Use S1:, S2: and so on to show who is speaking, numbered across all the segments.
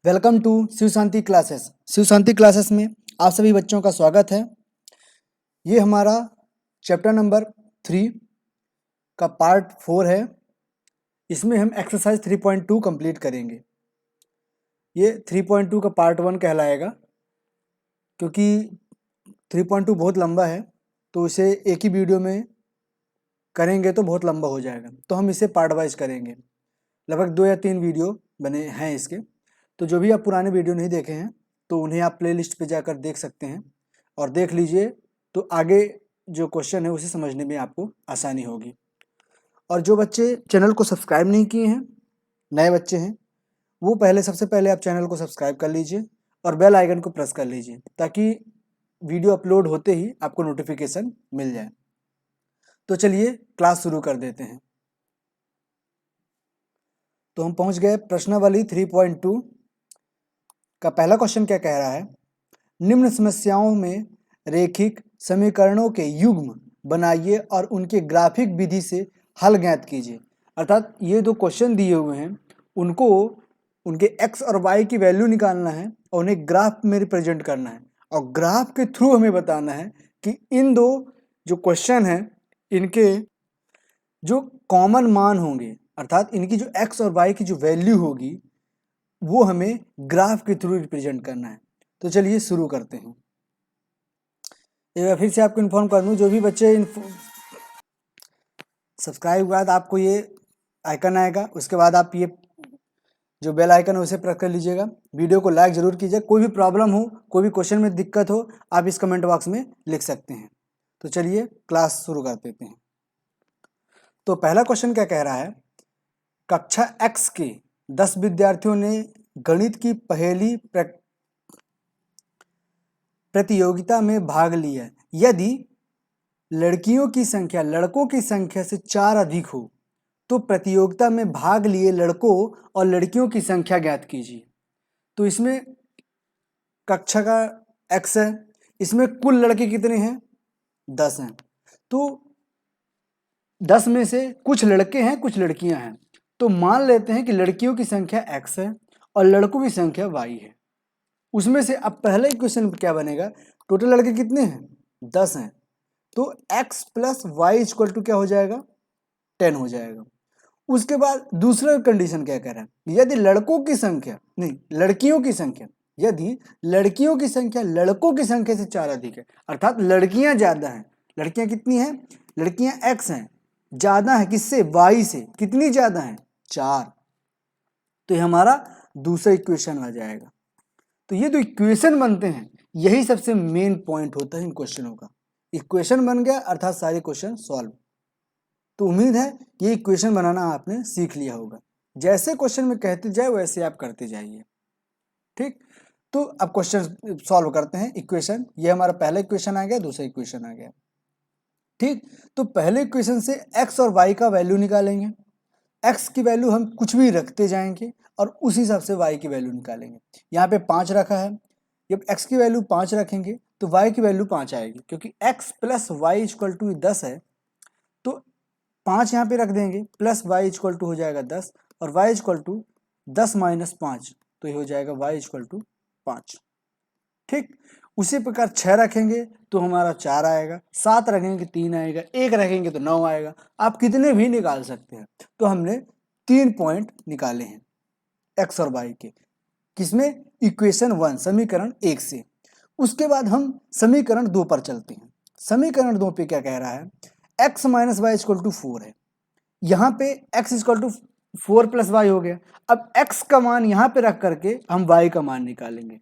S1: Welcome to Shiv Shanti classes. Shiv Shanti classes में आप सभी बच्चों का स्वागत है। ये हमारा चैप्टर नंबर 3 का पार्ट 4 है। इसमें हम एक्सरसाइज 3.2 कंप्लीट करेंगे। ये 3.2 का पार्ट 1 कहलाएगा, क्योंकि 3.2 बहुत लंबा है, तो इसे एक ही वीडियो में करेंगे तो बहुत लंबा हो जाएगा, तो हम इसे पार्ट वाइज करेंगे। लगभग 2 या 3 वीडियो बने हैं इसके, तो जो भी आप पुराने वीडियो नहीं देखे हैं तो उन्हें आप प्लेलिस्ट पे जाकर देख सकते हैं और देख लीजिए, तो आगे जो क्वेश्चन है उसे समझने में आपको आसानी होगी। और जो बच्चे चैनल को सब्सक्राइब नहीं किए हैं, नए बच्चे हैं, वो सबसे पहले आप चैनल को सब्सक्राइब कर लीजिए और बेल आइकन को प्रेस कर लीजिए, ताकि वीडियो अपलोड होते ही आपको नोटिफिकेशन मिल जाए। तो चलिए क्लास शुरू कर देते हैं। तो हम पहुंच गए प्रश्नावली 3.2 का। पहला क्वेश्चन क्या कह रहा है? निम्न समस्याओं में रेखिक समीकरणों के युग्म बनाइए और उनके ग्राफिक विधि से हल ज्ञात कीजिए। अर्थात ये दो क्वेश्चन दिए हुए हैं, उनको उनके x और y की वैल्यू निकालना है और उन्हें ग्राफ में रिप्रेजेंट करना है, और ग्राफ के थ्रू हमें बताना है कि इन दो जो क्वेश्चन हैं इनके जो कॉमन मान होंगे, अर्थात इनकी जो x और y की जो वैल्यू होगी वो हमें ग्राफ के थ्रू रिप्रेजेंट करना है। तो चलिए शुरू करते हैं। एक बार फिर से आपको इन्फॉर्म कर दूं, जो भी बच्चे सब्सक्राइब हुआ तो आपको ये आइकन आएगा, उसके बाद आप ये जो बेल आइकन है उसे प्रेस कर लीजिएगा। वीडियो को लाइक जरूर कीजिए। कोई भी प्रॉब्लम हो, कोई भी क्वेश्चन में दिक्कत हो, आप इस कमेंट बॉक्स में लिख सकते हैं। तो चलिए क्लास शुरू कर देते हैं। तो पहला क्वेश्चन क्या कह रहा है? कक्षा x के 10 विद्यार्थियों ने गणित की पहेली प्रतियोगिता में भाग लिया। यदि लड़कियों की संख्या लड़कों की संख्या से 4 अधिक हो तो प्रतियोगिता में भाग लिए लड़कों और लड़कियों की संख्या ज्ञात कीजिए। तो इसमें कक्षा का x है, इसमें कुल लड़के कितने हैं? 10 हैं। तो 10 में से कुछ लड़के हैं, कुछ लड़कियां हैं। तो मान लेते हैं कि लड़कियों की संख्या x है और लड़कों की संख्या y है। उसमें से अब पहले इक्वेशन क्या बनेगा? टोटल लड़के कितने हैं? 10 हैं। तो x plus y equal to क्या हो जाएगा? 10 हो जाएगा। उसके बाद दूसरा कंडीशन क्या कह रहा है? यदि लड़कों की संख्या नहीं लड़कियों की संख्या, यदि लड़कियों की संख्या लड़कों की संख्या से 4 अधिक है, अर्थात लड़कियां ज्यादा हैं। लड़कियां कितनी हैं? लड़कियां x हैं, ज्यादा है किससे? y से। कितनी ज्यादा है? 4। तो ये हमारा दूसरा इक्वेशन आ जाएगा। तो ये जो इक्वेशन बनते हैं यही सबसे मेन पॉइंट होता है इन क्वेश्चनों का। इक्वेशन बन गया अर्थात सारे क्वेश्चन सॉल्व। तो उम्मीद है ये इक्वेशन बनाना आपने सीख लिया होगा। जैसे क्वेश्चन में कहते जाए वैसे आप करते जाइए। ठीक, तो अब क्वेश्चन सॉल्व करते हैं। इक्वेशन, ये हमारा पहला इक्वेशन आ गया, दूसरा इक्वेशन आ गया। ठीक, तो पहले इक्वेशन से x और y का वैल्यू निकालेंगे। x की वैल्यू हम कुछ भी रखते जाएंगे और उस हिसाब से y की वैल्यू निकालेंगे। यहाँ पे 5 रखा है, जब x की वैल्यू 5 रखेंगे तो y की वैल्यू 5 आएगी, क्योंकि x plus y equal to 10 है। तो 5 यहाँ पे रख देंगे, प्लस वाई इक्वल टू हो जाएगा 10, और y इक्वल टू 10 माइनस 5, तो ये हो जाएगा y इक्वल टू 5। ठीक, उसी प्रकार 6 रखेंगे तो हमारा 4 आएगा, 7 रखेंगे 3 आएगा, 1 रखेंगे तो 9 आएगा। आप कितने भी निकाल सकते हैं। तो हमने 3 पॉइंट निकाले हैं x और y के। किसमें? इक्वेशन 1 समीकरण 1 से। उसके बाद हम समीकरण 2 पर चलते हैं। समीकरण 2 पे क्या कह रहा है? x minus y equal to 4 है। यहाँ पे x equal to 4 plus y हो गया। अब x का मान यहाँ पे रख करके हम y का मान निकालेंगे।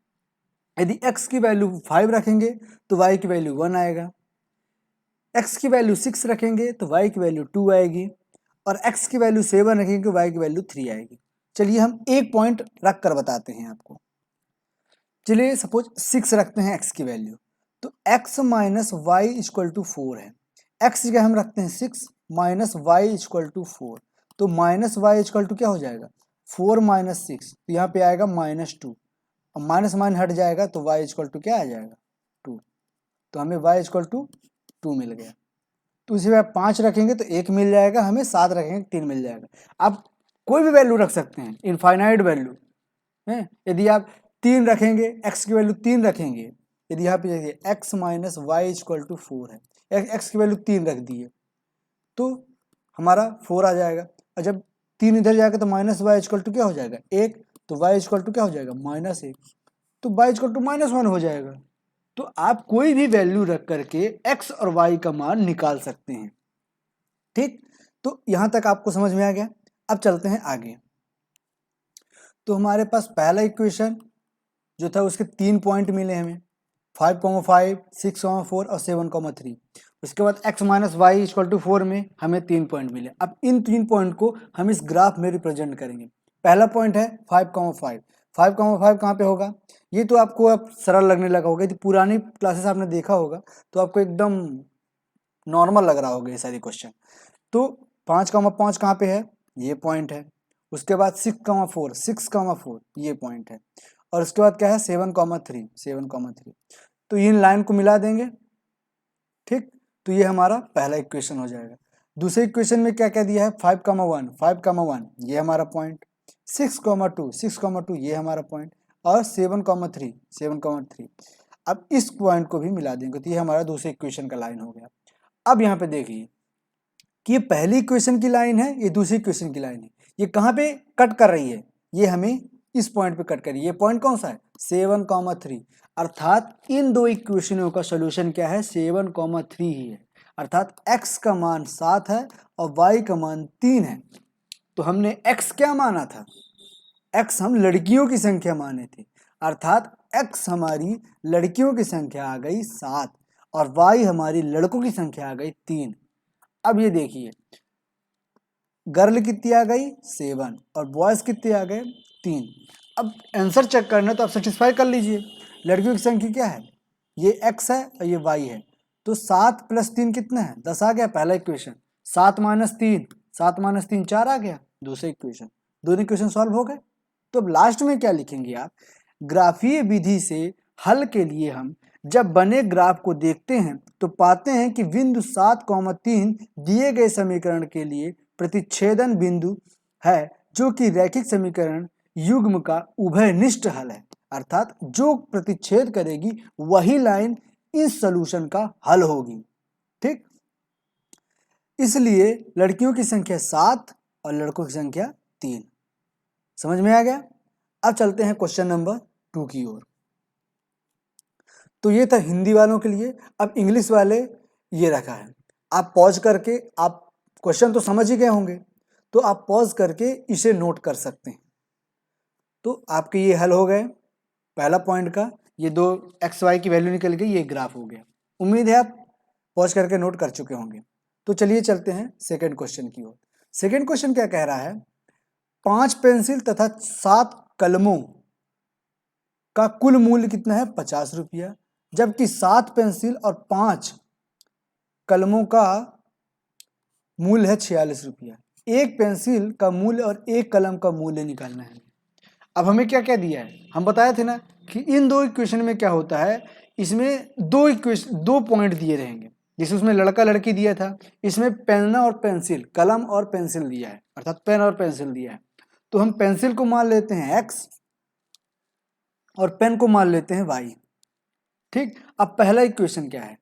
S1: यदि x की वैल्यू 5 रखेंगे तो y की वैल्यू 1 आएगा, x की वैल्यू 6 रखेंगे तो y की वैल्यू 2 आएगी, और x की वैल्यू 7 रखेंगे तो y की वैल्यू 3 आएगी। चलिए हम एक पॉइंट रख कर बताते हैं आपको। चलिए सपोज 6 रखते हैं x की वैल्यू, तो x minus y equal to 4 है। x की जगह हम रखते हैं 6 माइनस वाई इक्वल टू 4, तो माइनस वाई इक्वल टू क्या हो जाएगा? 4 माइनस 6, तो यहाँ पे आएगा -2, और माइनस माइन हट जाएगा तो y इक्वल टू क्या आ जाएगा? 2। तो हमें y इक्वल टू 2 मिल गया। तो उसी बार 5 रखेंगे तो 1 मिल जाएगा हमें, 7 रखेंगे 3 मिल जाएगा। आप कोई भी वैल्यू रख सकते हैं, इनफाइनाइट वैल्यू। है। यदि आप 3 रखेंगे, x की वैल्यू 3 रखेंगे, यदि यहाँ पे देखिए x minus y equal to 4 है, x की वैल्यू 3 रख दिए तो हमारा 4 आ जाएगा, और जब 3 इधर जाएगा तो माइनस वाई इक्वल टू क्या हो जाएगा 1, तो y इक्वल टू क्या हो जाएगा -1, तो y इक्वल टू -1 हो जाएगा। तो आप कोई भी वैल्यू रख करके x और y का मान निकाल सकते हैं। ठीक, तो यहां तक आपको समझ में आ गया। अब चलते हैं आगे। तो हमारे पास पहला इक्वेशन जो था उसके 3 पॉइंट मिले हमें, 5,5, 6,4 और 7,3। उसके बाद x minus y equal to 4 में हमें 3 पॉइंट मिले। अब इन 3 पॉइंट को हम इस ग्राफ में रिप्रेजेंट करेंगे। पहला पॉइंट है 5,5, 5,5 कहाँ पे होगा, ये तो आपको अब सरल लगने लगा होगा, यदि पुरानी क्लासेस आपने देखा होगा तो आपको एकदम नॉर्मल लग रहा होगा ये सारे क्वेश्चन। तो 5,5 कहाँ पे है, ये पॉइंट है। उसके बाद 6,4, 6,4 ये पॉइंट है। और उसके बाद क्या है 7,3, 7,3। तो इन लाइन को मिला देंगे। ठीक, तो ये हमारा पहला इक्वेशन हो जाएगा। दूसरे इक्वेशन में क्या क्या दिया है 5,1, 5,1 ये हमारा पॉइंट, 6,2, 6,2 ये हमारा पॉइंट, और 7,3, 7,3। अब इस पॉइंट को भी मिला देंगे तो ये हमारा दूसरे इक्वेशन का लाइन हो गया। अब यहाँ पे देखिए कि ये पहली इक्वेशन की लाइन है, ये दूसरी इक्वेशन की लाइन है, ये कहाँ पे कट कर रही है, ये हमें इस पॉइंट पे कट कर रही है। ये पॉइंट कौन सा है 7,3, अर्थात इन दो इक्वेशनों का सोल्यूशन क्या है 7,3 ही है। अर्थात x का मान 7 है और y का मान 3 है। तो हमने x क्या माना था, x हम लड़कियों की संख्या माने थे, अर्थात x हमारी लड़कियों की संख्या आ गई 7 और y हमारी लड़कों की संख्या आ गई 3। अब ये देखिए गर्ल कितनी आ गई 7 और बॉयज कितने आ गए 3। अब आंसर चेक करना तो आप सेटिस्फाई कर लीजिए, लड़कियों की संख्या क्या है, ये x है और ये y है, तो 7 + 3 कितना है 10 आ गया पहला इक्वेशन। 7 - 3, 7 - 3 4 आ गया दूसरा इक्वेशन। दोनों इक्वेशन सॉल्व हो गए। तो अब लास्ट में क्या लिखेंगे आप, ग्राफीय विधि से हल के लिए हम जब बने ग्राफ को देखते हैं तो पाते हैं कि बिंदु 7,3 दिए गए समीकरण के लिए प्रतिच्छेदन बिंदु है, जो कि रैखिक समीकरण युग्म का उभयनिष्ठ हल है। अर्थात जो प्रतिच्छेद करेगी वही लाइन इस सॉल्यूशन का हल होगी। ठीक, इसलिए लड़कियों की संख्या 7 और लड़कों की संख्या 3। समझ में आ गया। अब चलते हैं क्वेश्चन नंबर 2 की ओर। तो ये था हिंदी वालों के लिए। अब इंग्लिश वाले ये रखा है, आप पॉज करके, आप क्वेश्चन तो समझ ही गए होंगे तो आप पॉज करके इसे नोट कर सकते हैं। तो आपके ये हल हो गए पहला पॉइंट का, ये दो एक्स वाई की वैल्यू निकल गई, ये ग्राफ हो गया। उम्मीद है आप पॉज करके नोट कर चुके होंगे। तो चलिए चलते हैं सेकेंड क्वेश्चन की ओर। सेकेंड क्वेश्चन क्या कह रहा है, 5 पेंसिल तथा 7 कलमों का कुल मूल्य कितना है 50 रुपया, जबकि 7 पेंसिल और 5 कलमों का मूल्य है 46 रुपया। एक पेंसिल का मूल्य और एक कलम का मूल्य निकालना है। अब हमें क्या क्या दिया है, हम बताए थे ना कि इन दो इक्वेशन में क्या होता है, इसमें दो पॉइंट दिए रहेंगे। जैसे उसमें लड़का लड़की दिया था, इसमें पेन और पेंसिल, कलम और पेंसिल दिया है, अर्थात पेन और पेंसिल दिया है। तो हम पेंसिल को मान लेते हैं x और पेन को मान लेते हैं y। ठीक, अब पहला इक्वेशन क्या है,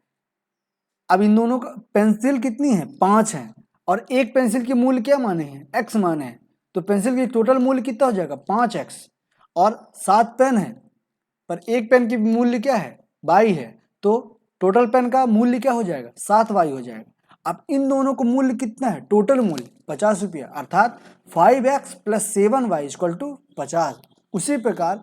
S1: अब इन दोनों का पेंसिल कितनी है 5 है और एक पेंसिल की मूल्य क्या माने हैं x माने हैं, तो पेंसिल की टोटल मूल्य कितना हो जाएगा 5x, और 7 पेन है पर एक पेन की मूल्य क्या है y है, तो टोटल पेन का मूल्य क्या हो जाएगा 7y हो जाएगा। अब इन दोनों को मूल्य कितना है, टोटल मूल्य 50 रुपया, अर्थात 5x + 7y = 50। उसी प्रकार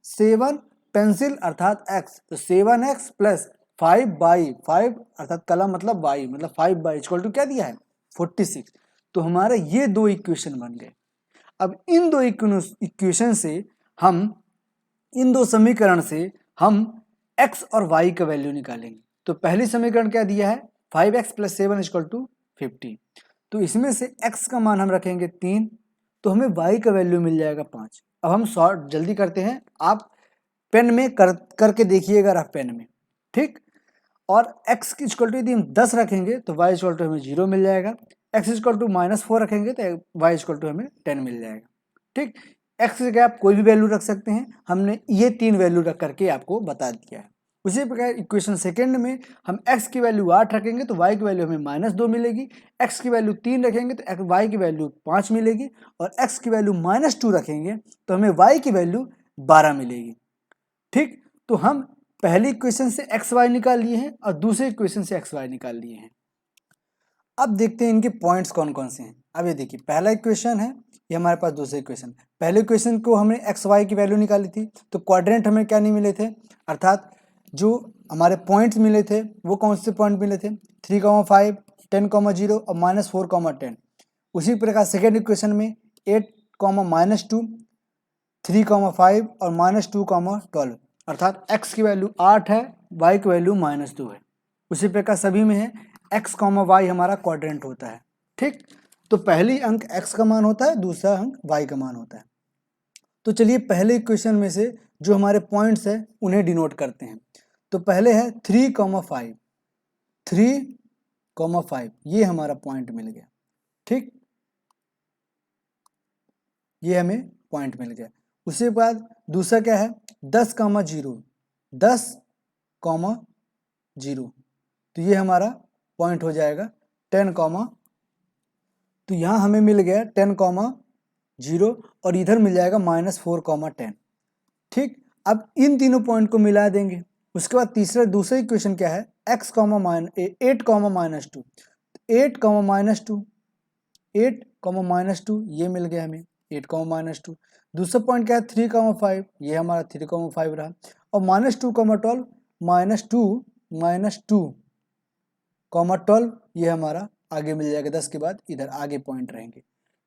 S1: 7 पेंसिल अर्थात x, तो 7x + 5y, अर्थात कलम मतलब y, मतलब 5y = क्या दिया है 46। तो हमारे ये दो इक्वेशन बन गए। अब इन दो इक्वेशन से हम, इन दो समीकरण से हम x और y का वैल्यू निकालेंगे। तो पहली समीकरण क्या दिया है 5x + 7 = 50। तो इसमें से x का मान हम रखेंगे 3, तो हमें y का वैल्यू मिल जाएगा 5। अब हम सॉर्ट जल्दी करते हैं, आप पेन में करके देखिएगा रफ पेन में। ठीक, और x की इक्वल टू यदि हम 10 रखेंगे तो y इक्वल टू हमें 0 मिल जाएगा, x इक्वल टू -4 रखेंगे तो y इक्वल टू हमें 10 मिल जाएगा। ठीक, एक्स की जगह आप कोई भी वैल्यू रख सकते हैं, हमने ये 3 वैल्यू रख करके आपको बता दिया है। उसी प्रकार इक्वेशन सेकेंड में हम x की वैल्यू 8 रखेंगे तो y की वैल्यू हमें -2 मिलेगी, x की वैल्यू 3 रखेंगे तो y की वैल्यू 5 मिलेगी, और x की वैल्यू -2 रखेंगे तो हमें y की वैल्यू 12 मिलेगी। ठीक, तो हम पहली इक्वेशन से एक्स वाई निकाल लिए हैं और दूसरे इक्वेशन से एक्स वाई निकाल लिए हैं। अब देखते हैं इनके पॉइंट्स कौन कौन से हैं। अब ये देखिए पहला इक्वेशन है, ये हमारे पास दूसरा इक्वेशन। पहले इक्वेशन को हमने एक्स वाई की वैल्यू निकाली थी तो क्वाड्रेंट हमें क्या नहीं मिले थे, अर्थात जो हमारे पॉइंट्स मिले थे वो कौन से पॉइंट मिले थे, 3,5, 10,0 और -4,10। उसी प्रकार सेकेंड इक्वेशन में 8, -2, 3,5 और -2,12, अर्थात x की वैल्यू 8 है, y की वैल्यू -2 है। उसी प्रकार सभी में है x, y हमारा क्वाड्रेंट होता है। ठीक, तो पहली अंक x का मान होता है, दूसरा अंक y का मान होता है। तो चलिए पहले इक्वेशन में से जो हमारे पॉइंट्स है उन्हें डिनोट करते हैं। तो पहले है 3,5, 3,5 ये हमारा पॉइंट मिल गया। ठीक, ये हमें पॉइंट मिल गया। उसके बाद दूसरा क्या है 10,0, 10,0, तो ये हमारा पॉइंट हो जाएगा 10, तो यहाँ हमें मिल गया 10,0 और इधर मिल जाएगा -4,10। ठीक, अब इन तीनों पॉइंट को मिला देंगे। उसके बाद दूसरा इक्वेशन क्या है x, 8, -2, 8, ये मिल गया हमें 8, -2। दूसरा पॉइंट क्या है 3,5, ये हमारा 3,5 रहा, और -2,12, -2,12 ये हमारा आगे मिल जाएगा। 10 के बाद इधर आगे पॉइंट रहेंगे।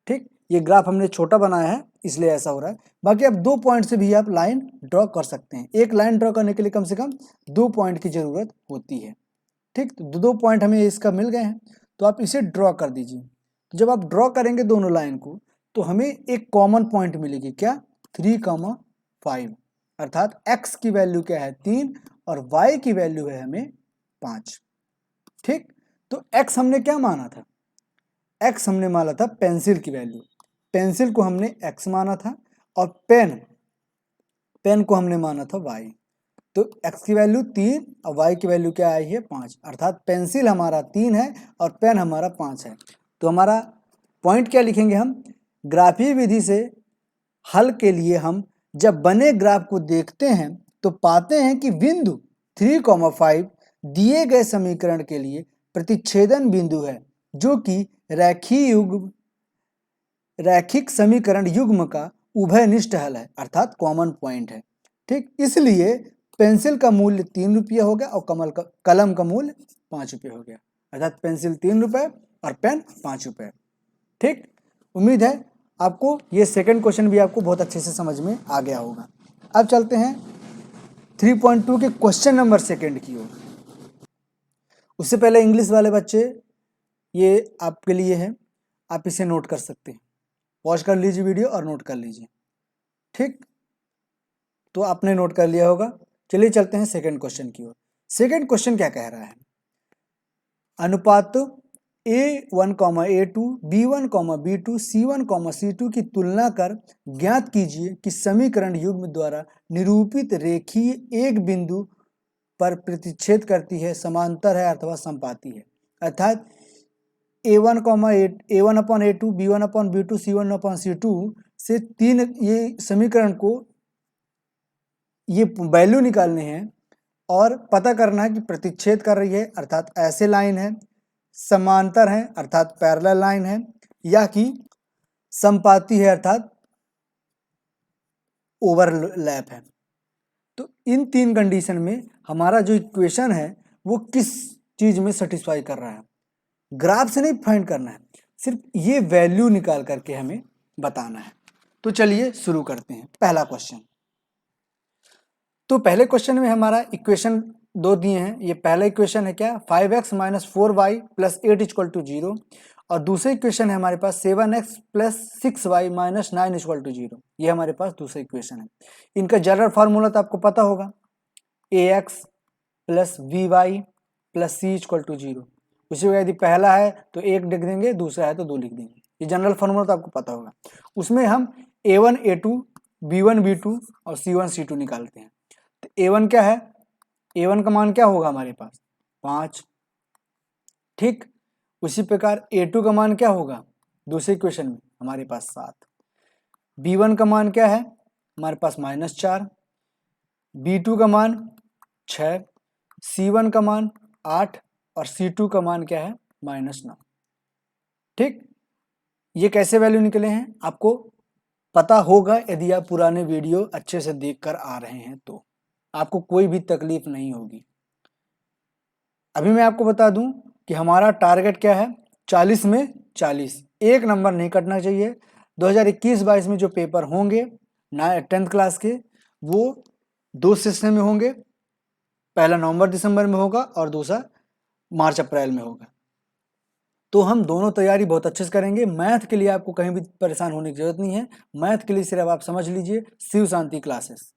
S1: ठीक, ये ग्राफ हमने छोटा बनाया है इसलिए ऐसा हो रहा है। बाकी आप 2 पॉइंट से भी आप लाइन ड्रॉ कर सकते हैं। एक लाइन ड्रॉ करने के लिए कम से कम 2 पॉइंट की जरूरत होती है। ठीक, तो 2 पॉइंट हमें इसका मिल गए हैं तो आप इसे ड्रॉ कर दीजिए। तो जब आप ड्रॉ करेंगे दोनों लाइन को तो हमें एक कॉमन पॉइंट मिलेगी, क्या 3,5, अर्थात x की वैल्यू क्या है 3 और y की वैल्यू है हमें 5। ठीक, तो x हमने क्या माना था, x हमने माना था पेंसिल की वैल्यू, पेंसिल को हमने x माना था, और पेन को हमने माना था y। तो x की वैल्यू 3 और y की वैल्यू क्या आई है 5, अर्थात पेंसिल हमारा 3 है और पेन हमारा 5 है। तो हमारा पॉइंट क्या लिखेंगे हम, ग्राफीय विधि से हल के लिए हम जब बने ग्राफ को देखते हैं तो पाते हैं कि बिंदु 3,5 दिए गए समीकरण के लिए प्रतिच्छेदन बिंदु है, जो कि रैखिक समीकरण युग्म का उभयनिष्ठ हल है, अर्थात कॉमन पॉइंट है। ठीक, इसलिए पेंसिल का मूल्य 3 रुपया हो गया और कलम का मूल्य 5 रुपये हो गया, अर्थात पेंसिल 3 रुपये और पेन 5 रुपये। ठीक, उम्मीद है आपको ये सेकंड क्वेश्चन भी आपको बहुत अच्छे से समझ में आ गया होगा। अब चलते हैं 3.2 के क्वेश्चन नंबर सेकंड की ओर। उससे पहले इंग्लिश वाले बच्चे ये आपके लिए है, आप इसे नोट कर सकते हैं, पॉज कर लीजिए वीडियो और नोट कर लीजिए। ठीक, तो आपने नोट कर लिया होगा। चलिए चलते हैं सेकंड क्वेश्चन की ओर। सेकंड क्वेश्चन क्या कह रहा है, अनुपात A1, A2, B1, B2, C1, C2 की तुलना कर ज्ञात कीजिए कि समीकरण युग्म द्वारा निरूपित रेखीय एक बिंदु पर प्रतिच्छेद करती है, समांतर है अथवा संपाती है। अर्थात A1, A1/A2, B1/B2, C1/C2 से 3 ये समीकरण को ये वैल्यू निकालने हैं और पता करना है कि प्रतिच्छेद कर रही है, अर्थात ऐसे लाइन है, समांतर है अर्थात पैरेलल लाइन है, या कि संपाती है अर्थात ओवरलैप है। तो इन 3 कंडीशन में हमारा जो इक्वेशन है वो किस चीज में सेटिस्फाई कर रहा है, ग्राफ से नहीं फाइंड करना है, सिर्फ ये वैल्यू निकाल करके हमें बताना है। तो चलिए शुरू करते हैं पहला क्वेश्चन। तो पहले क्वेश्चन में हमारा इक्वेशन 2 दिए हैं। ये पहला इक्वेशन है क्या 5x - 4y + 8 = 0, और दूसरा इक्वेशन है हमारे पास 7x + 6y - 9 = 0। ये हमारे पास दूसरा इक्वेशन है। इनका जनरल फार्मूला तो आपको पता होगा, ax + by + c = 0। उसी वजह यदि पहला है तो 1 लिख देंगे, दूसरा है तो 2 लिख देंगे। ये जनरल फार्मूला तो आपको पता होगा। उसमें हम A1 A2 B1 B2 और C1 C2 निकालते हैं। तो A1 क्या है, A1 का मान क्या होगा हमारे पास 5, ठीक। उसी प्रकार A2 का मान क्या होगा दूसरे इक्वेशन में हमारे पास 7, B1 का मान क्या है हमारे पास -4, B2 का मान 6, C1 का मान 8 और C2 का मान क्या है -9, ठीक। ये कैसे वैल्यू निकले हैं आपको पता होगा यदि आप पुराने वीडियो अच्छे से देखकर आ रहे हैं तो आपको कोई भी तकलीफ नहीं होगी। अभी मैं आपको बता दूं कि हमारा टारगेट क्या है 40 में 40, एक नंबर नहीं कटना चाहिए। 2021-22 में जो पेपर होंगे 10th क्लास के वो 2 सेशन में होंगे, पहला नवंबर दिसंबर में होगा और दूसरा मार्च अप्रैल में होगा। तो हम दोनों तैयारी बहुत अच्छे से करेंगे। मैथ के लिए आपको कहीं भी परेशान होने की जरूरत नहीं है। मैथ के लिए सिर्फ आप समझ लीजिए शिव शांति क्लासेस,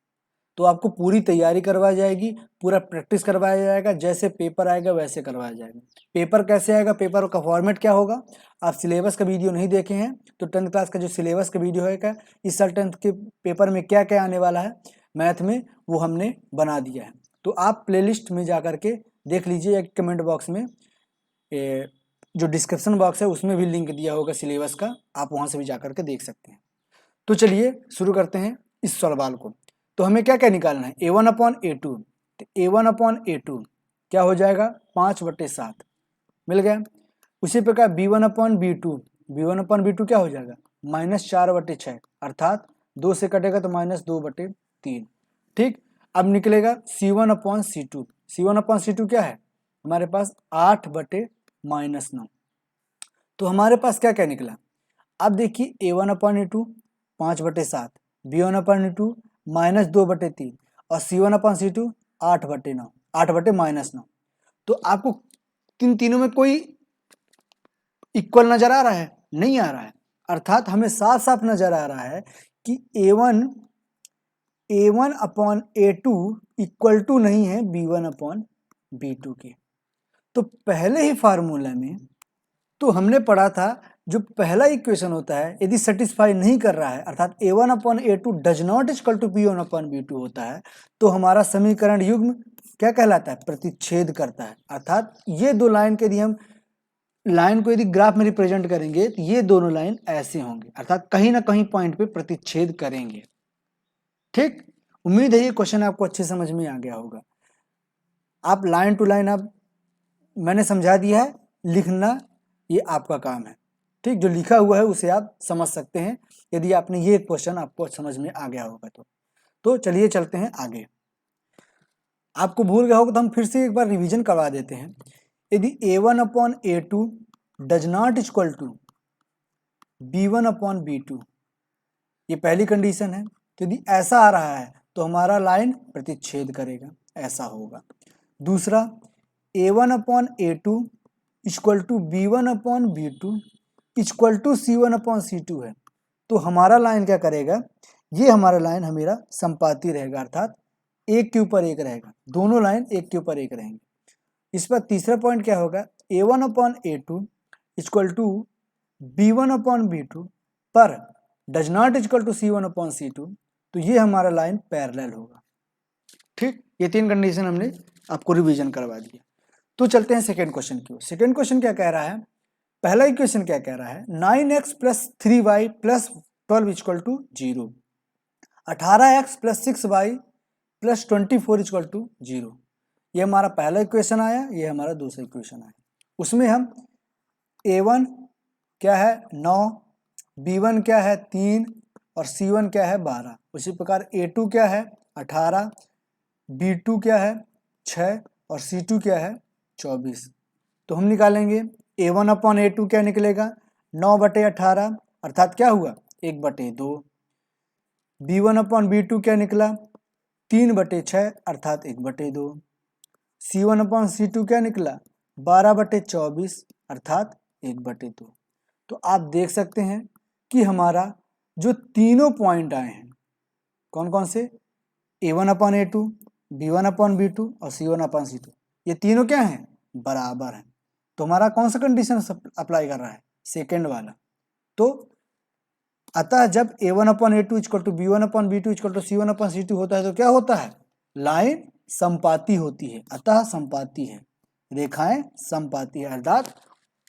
S1: तो आपको पूरी तैयारी करवाई जाएगी, पूरा प्रैक्टिस करवाया जाएगा, जैसे पेपर आएगा वैसे करवाया जाएगा। पेपर कैसे आएगा, पेपर का फॉर्मेट क्या होगा, आप सिलेबस का वीडियो नहीं देखे हैं तो 10th क्लास का जो सिलेबस का वीडियो है क्या इस साल 10th के पेपर में क्या क्या आने वाला है मैथ में वो हमने बना दिया है। तो आप प्लेलिस्ट में जा करके देख लीजिए, एक कमेंट बॉक्स में जो डिस्क्रिप्शन बॉक्स है उसमें भी लिंक दिया होगा सिलेबस का, आप वहाँ से भी जा करके देख सकते हैं। तो चलिए शुरू करते हैं इस सवाल को। तो हमें क्या क्या निकालना है A1/A2, तो A1/A2 क्या हो जाएगा 5/7 मिल गया। उसी प्रकार B1/B2, B1/B2 क्या हो जाएगा -4/6 अर्थात 2 से कटेगा तो -2/3, ठीक। अब निकलेगा C1/C2, C1/C2 क्या है हमारे पास 8/-9। तो हमारे पास क्या क्या निकला, अब देखिए A1/A2 5/7, B1/A2 -2/3 और C1/C2 8/9, 8/-9। तो आपको तीनों में कोई इक्वल नजर आ रहा है, नहीं आ रहा है, अर्थात हमें साफ साफ नजर आ रहा है कि A1/A2 इक्वल टू नहीं है B1/B2 के। तो पहले ही फार्मूला में तो हमने पढ़ा था जो पहला इक्वेशन होता है यदि सेटिस्फाई नहीं कर रहा है अर्थात A1/A2 does not equal to B1/B2 होता है तो हमारा समीकरण युग्म क्या कहलाता है प्रतिच्छेद करता है। अर्थात ये दो लाइन के यदि हम लाइन को यदि ग्राफ में रिप्रेजेंट करेंगे तो ये दोनों लाइन ऐसे होंगे अर्थात कहीं ना कहीं पॉइंट पे प्रतिच्छेद करेंगे, ठीक। उम्मीद है ये क्वेश्चन आपको अच्छे समझ में आ गया होगा। आप लाइन टू लाइन आप मैंने समझा दिया है, लिखना ये आपका काम है, ठीक। जो लिखा हुआ है उसे आप समझ सकते हैं यदि आपने ये क्वेश्चन आपको समझ में आ गया होगा तो चलिए चलते हैं आगे। आपको भूल गया होगा तो हम फिर से एक बार रिवीजन करवा देते हैं। यदि A1/A2 does not equal to B1/B2 ये पहली कंडीशन है, तो यदि ऐसा आ रहा है तो हमारा लाइन प्रतिच्छेद करेगा, ऐसा होगा। दूसरा A1/A2 equal to B1/B2 equal to C1/C2 है, तो हमारा लाइन क्या करेगा, ये हमारा लाइन हमेरा संपाती रहेगा अर्थात एक के ऊपर एक रहेगा, दोनों लाइन एक के ऊपर एक रहेंगे। इस पर तीसरा पॉइंट क्या होगा A1/A2 इक्वल टू B1/B2 पर does not equal to C1/C2, तो ये हमारा लाइन पैरेलल होगा, ठीक। ये तीन कंडीशन हमने आपको रिवीजन करवा दिया। तो चलते हैं सेकेंड क्वेश्चन की ओर। सेकेंड क्वेश्चन क्या कह रहा है, पहला इक्वेशन क्या कह रहा है 9x + 3y + 12 = 0, 18x + 6y + 24 = 0। ये हमारा पहला इक्वेशन आया, ये हमारा दूसरा इक्वेशन आया। उसमें हम A1 क्या है 9, B1 क्या है 3 और C1 क्या है 12। उसी प्रकार A2 क्या है 18, B2 क्या है 6 और C2 क्या है 24। तो हम निकालेंगे A1/A2 क्या निकलेगा 9/18 अर्थात क्या हुआ 1/2। B1/B2 क्या निकला 3/6 अर्थात 1/2। C1/C2 क्या निकला 12/24 अर्थात 1/2। तो आप देख सकते हैं कि हमारा जो तीनों पॉइंट आए हैं कौन कौन से A1/A2, B1/B2 और C1/C2, ये तीनों क्या हैं बराबर हैं। तो हमारा कौन सा कंडीशन अप्लाई कर रहा है सेकेंड वाला। तो अतः जब a1/a2 equal to b1/b2 equal to c1/c2 होता है तो क्या होता है, लाइन समपाती होती है, अतः समपाती है, रेखाएं समपाती है अर्थात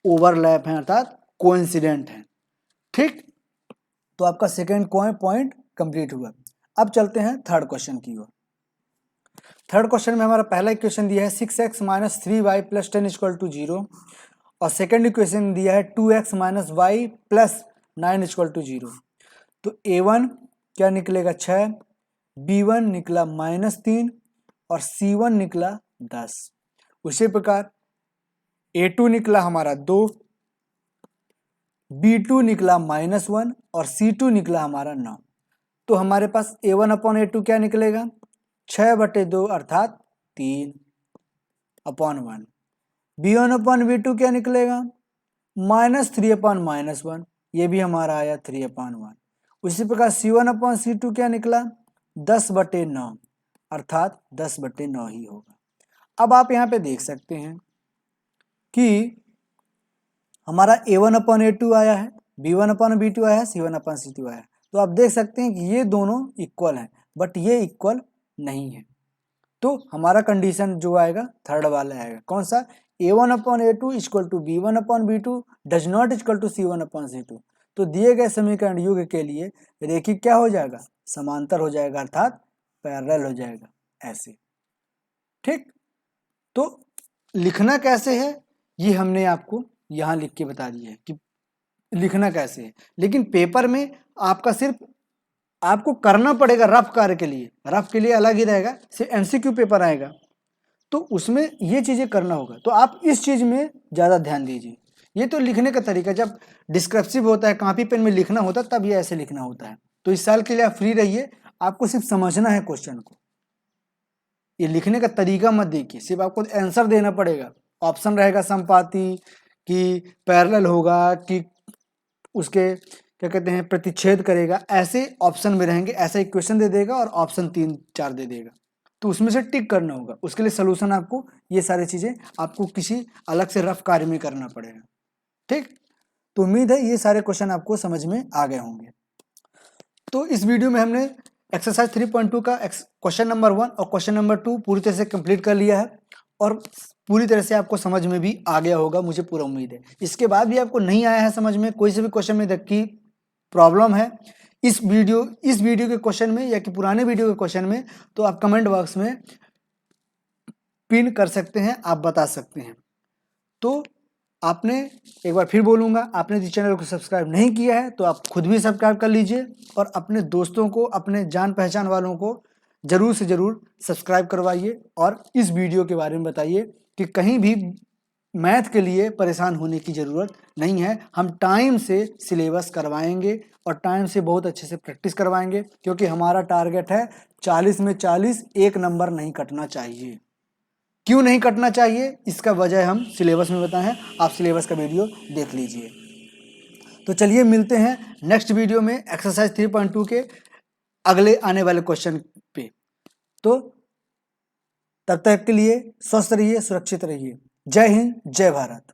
S1: ओवरलैप हैं अर्थात कोइंसिडेंट हैं। ठीक, तो आपका सेकेंड पॉइंट कंप्लीट हुआ। अब चलते हैं थर्ड क्वेश्चन की ओर। थर्ड क्वेश्चन में हमारा पहला इक्वेशन दिया है 6x minus 3y plus 10 equal to 0 और सेकेंड इक्वेशन दिया है 2x minus y plus 9 equal to 0। तो a1 क्या निकलेगा 6, b1 निकला -3 और c1 निकला 10। उसी प्रकार a2 निकला हमारा 2, b2 निकला -1 और c2 निकला हमारा 9। तो हमारे पास a1/a2 क्या निकलेगा 6/2 अर्थात 3/1। b1/b2 क्या निकलेगा -3/-1, ये भी हमारा आया 3/1। उसी प्रकार c1/c2 क्या निकला 10/9 अर्थात 10/9 ही होगा। अब आप यहाँ पे देख सकते हैं कि हमारा a1/a2 आया है, b1/b2 आया है, c1/c2 आया है। तो आप देख सकते हैं कि ये दोनों इक्वल हैं, बट ये इक्वल नहीं है। तो हमारा कंडीशन जो आएगा थर्ड वाला आएगा, कौन सा, a1/a2 equal to b1/b2 does not equal to c1/c2। तो दिए गए समीकरण युग के लिए रेखिक क्या हो जाएगा, समांतर हो जाएगा अर्थात पैरेलल हो जाएगा ऐसे। ठीक, तो लिखना कैसे है ये हमने आपको यहाँ लिख के बता दिया है कि लिखना कैसे है, लेकिन पेपर में आपका सिर्फ आपको करना पड़ेगा रफ कार्य के लिए, रफ के लिए अलग ही रहेगा, सिर्फ एमसीक्यू पेपर आएगा तो उसमें ये चीज़ें करना होगा। तो आप इस चीज़ में ज़्यादा ध्यान दीजिए। ये तो लिखने का तरीका, जब डिस्क्रिप्टिव होता है कॉपी पेन में लिखना होता है तब ये ऐसे लिखना होता है। तो इस साल के लिए आप फ्री रहिए, आपको सिर्फ समझना है क्वेश्चन को, ये लिखने का तरीका मत देखिए, सिर्फ आपको आंसर देना पड़ेगा। ऑप्शन रहेगा समपाती कि पैरेलल होगा कि उसके क्या कहते हैं प्रतिच्छेद करेगा, ऐसे ऑप्शन में रहेंगे, ऐसा इक्वेशन दे देगा और ऑप्शन 3-4 दे देगा, तो उसमें से टिक करना होगा। उसके लिए सोल्यूशन आपको ये सारी चीज़ें आपको किसी अलग से रफ कार्य में करना पड़ेगा। ठीक, तो उम्मीद है ये सारे क्वेश्चन आपको समझ में आ गए होंगे। तो इस वीडियो में हमने एक्सरसाइज 3.2 का क्वेश्चन नंबर 1 और क्वेश्चन नंबर 2 पूरी तरह से कंप्लीट कर लिया है और पूरी तरह से आपको समझ में भी आ गया होगा, मुझे पूरा उम्मीद है। इसके बाद भी आपको नहीं आया है समझ में, कोई से भी क्वेश्चन में की प्रॉब्लम है इस वीडियो के क्वेश्चन में या कि पुराने वीडियो के क्वेश्चन में, तो आप कमेंट बॉक्स में पिन कर सकते हैं, आप बता सकते हैं। तो आपने, एक बार फिर बोलूँगा, आपने जिस चैनल को सब्सक्राइब नहीं किया है तो आप खुद भी सब्सक्राइब कर लीजिए और अपने दोस्तों को, अपने जान पहचान वालों को ज़रूर से ज़रूर सब्सक्राइब करवाइए और इस वीडियो के बारे में बताइए कि कहीं भी मैथ के लिए परेशान होने की ज़रूरत नहीं है। हम टाइम से सिलेबस करवाएंगे और टाइम से बहुत अच्छे से प्रैक्टिस करवाएंगे, क्योंकि हमारा टारगेट है 40 में 40, एक नंबर नहीं कटना चाहिए। क्यों नहीं कटना चाहिए इसका वजह हम सिलेबस में बताए हैं, आप सिलेबस का वीडियो देख लीजिए। तो चलिए मिलते हैं नेक्स्ट वीडियो में एक्सरसाइज 3.2 के अगले आने वाले क्वेश्चन पे। तो तब तक के लिए स्वस्थ रहिए, सुरक्षित रहिए। जय हिंद, जय भारत।